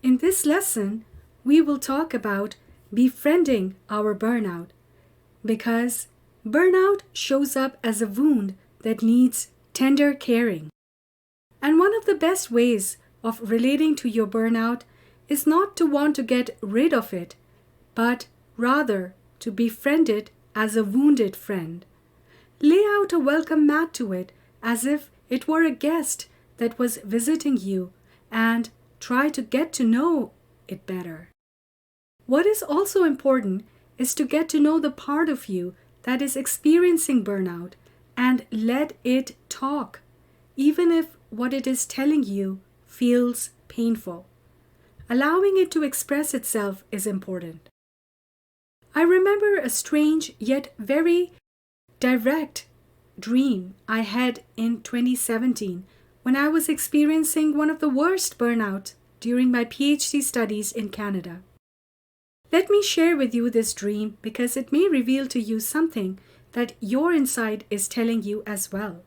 In this lesson, we will talk about befriending our burnout because burnout shows up as a wound that needs tender caring. And one of the best ways of relating to your burnout is not to want to get rid of it, but rather to befriend it as a wounded friend. Lay out a welcome mat to it as if it were a guest that was visiting you and try to get to know it better. What is also important is to get to know the part of you that is experiencing burnout and let it talk, even if what it is telling you feels painful. Allowing it to express itself is important. I remember a strange yet very direct dream I had in 2017 when I was experiencing one of the worst burnout during my PhD studies in Canada. Let me share with you this dream because it may reveal to you something that your inside is telling you as well.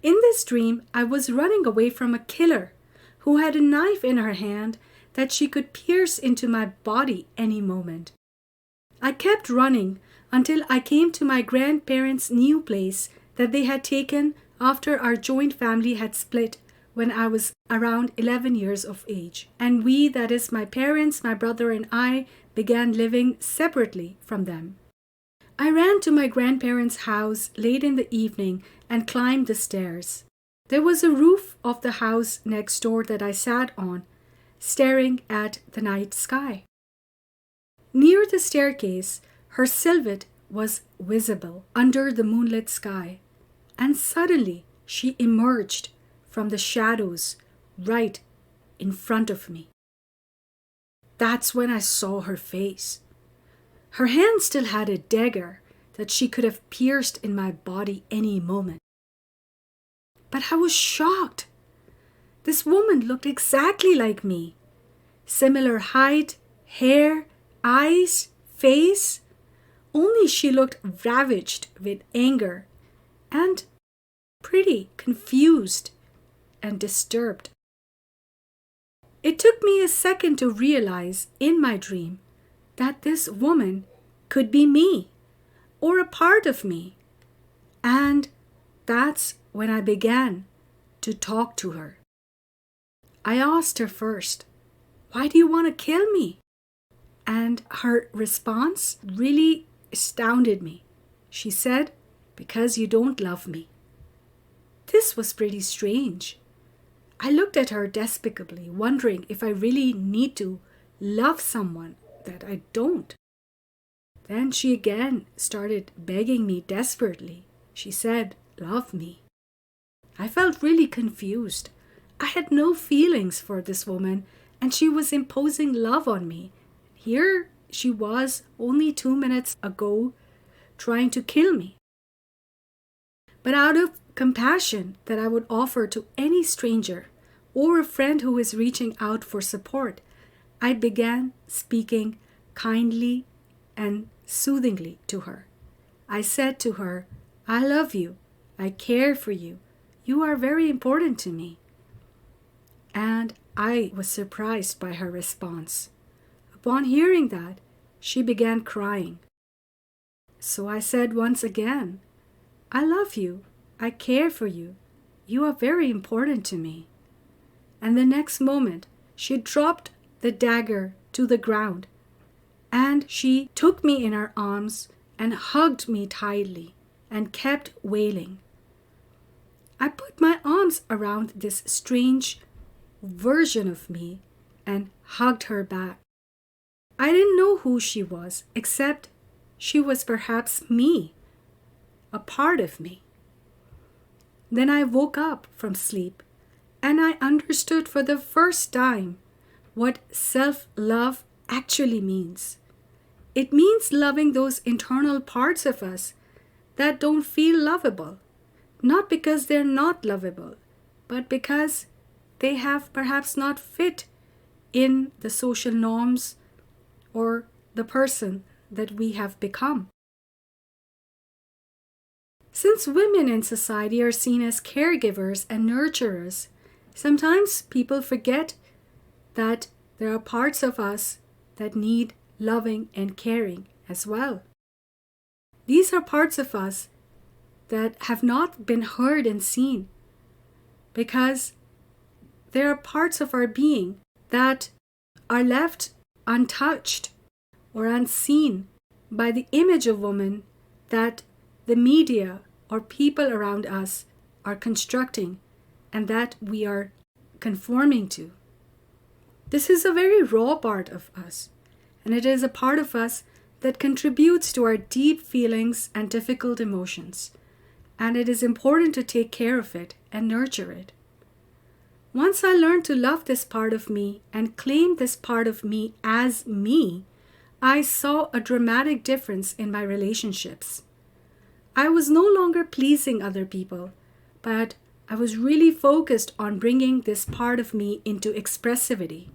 In this dream, I was running away from a killer who had a knife in her hand that she could pierce into my body any moment. I kept running until I came to my grandparents' new place that they had taken after our joint family had split when I was around 11 years of age. And we, that is my parents, my brother and I, began living separately from them. I ran to my grandparents' house late in the evening and climbed the stairs. There was a roof of the house next door that I sat on, staring at the night sky. Near the staircase, her silhouette was visible under the moonlit sky, and suddenly she emerged from the shadows right in front of me. That's when I saw her face. Her hand still had a dagger that she could have pierced in my body any moment. But I was shocked. This woman looked exactly like me. Similar height, hair, eyes, face. Only she looked ravaged with anger and pretty confused and disturbed. It took me a second to realize in my dream that this woman could be me or a part of me. And that's when I began to talk to her. I asked her first, "Why do you want to kill me?" And her response really astounded me. She said, "Because you don't love me." This was pretty strange. I looked at her despicably, wondering if I really need to love someone that I don't. Then she again started begging me desperately. She said, "Love me." I felt really confused. I had no feelings for this woman, and she was imposing love on me. Here she was only 2 minutes ago trying to kill me. But out of compassion that I would offer to any stranger or a friend who is reaching out for support, I began speaking kindly and soothingly to her. I said to her, "I love you. I care for you. You are very important to me." And I was surprised by her response. Upon hearing that, she began crying. So I said once again, "I love you. I care for you. You are very important to me." And the next moment, she dropped the dagger to the ground, and she took me in her arms and hugged me tightly and kept wailing. I put my arms around this strange version of me and hugged her back. I didn't know who she was, except she was perhaps me, a part of me. Then I woke up from sleep and I understood for the first time what self-love actually means. It means loving those internal parts of us that don't feel lovable, not because they're not lovable, but because they have perhaps not fit in the social norms or the person that we have become. Since women in society are seen as caregivers and nurturers, sometimes people forget that there are parts of us that need loving and caring as well. These are parts of us that have not been heard and seen, because there are parts of our being that are left untouched or unseen by the image of woman that the media or people around us are constructing and that we are conforming to. This is a very raw part of us, and it is a part of us that contributes to our deep feelings and difficult emotions, and it is important to take care of it and nurture it. Once I learned to love this part of me and claim this part of me as me, I saw a dramatic difference in my relationships. I was no longer pleasing other people, but I was really focused on bringing this part of me into expressivity.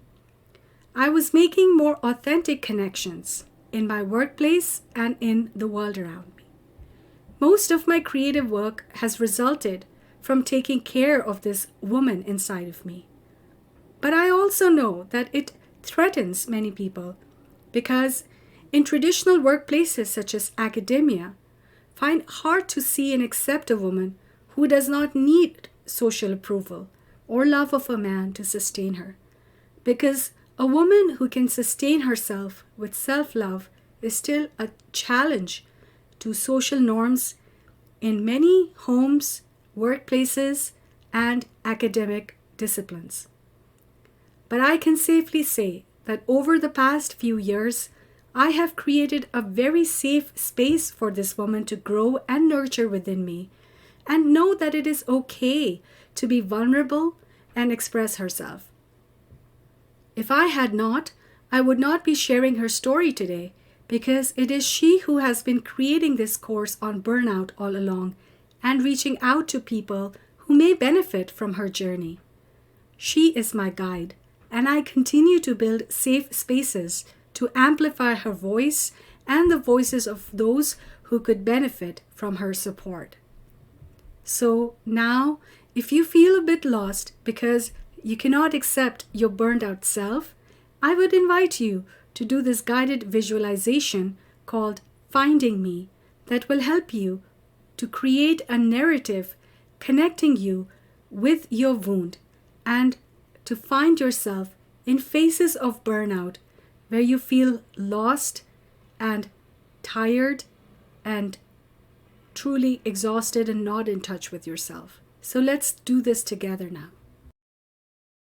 I was making more authentic connections in my workplace and in the world around me. Most of my creative work has resulted from taking care of this woman inside of me. But I also know that it threatens many people, because in traditional workplaces such as academia, find hard to see and accept a woman who does not need social approval or love of a man to sustain her. Because a woman who can sustain herself with self-love is still a challenge to social norms in many homes, workplaces, and academic disciplines. But I can safely say that over the past few years, I have created a very safe space for this woman to grow and nurture within me, and know that it is okay to be vulnerable and express herself. If I had not, I would not be sharing her story today, because it is she who has been creating this course on burnout all along and reaching out to people who may benefit from her journey. She is my guide, and I continue to build safe spaces to amplify her voice and the voices of those who could benefit from her support. So now, if you feel a bit lost because you cannot accept your burned out self, I would invite you to do this guided visualization called Finding Me that will help you to create a narrative connecting you with your wound and to find yourself in phases of burnout where you feel lost and tired and truly exhausted and not in touch with yourself. So let's do this together now.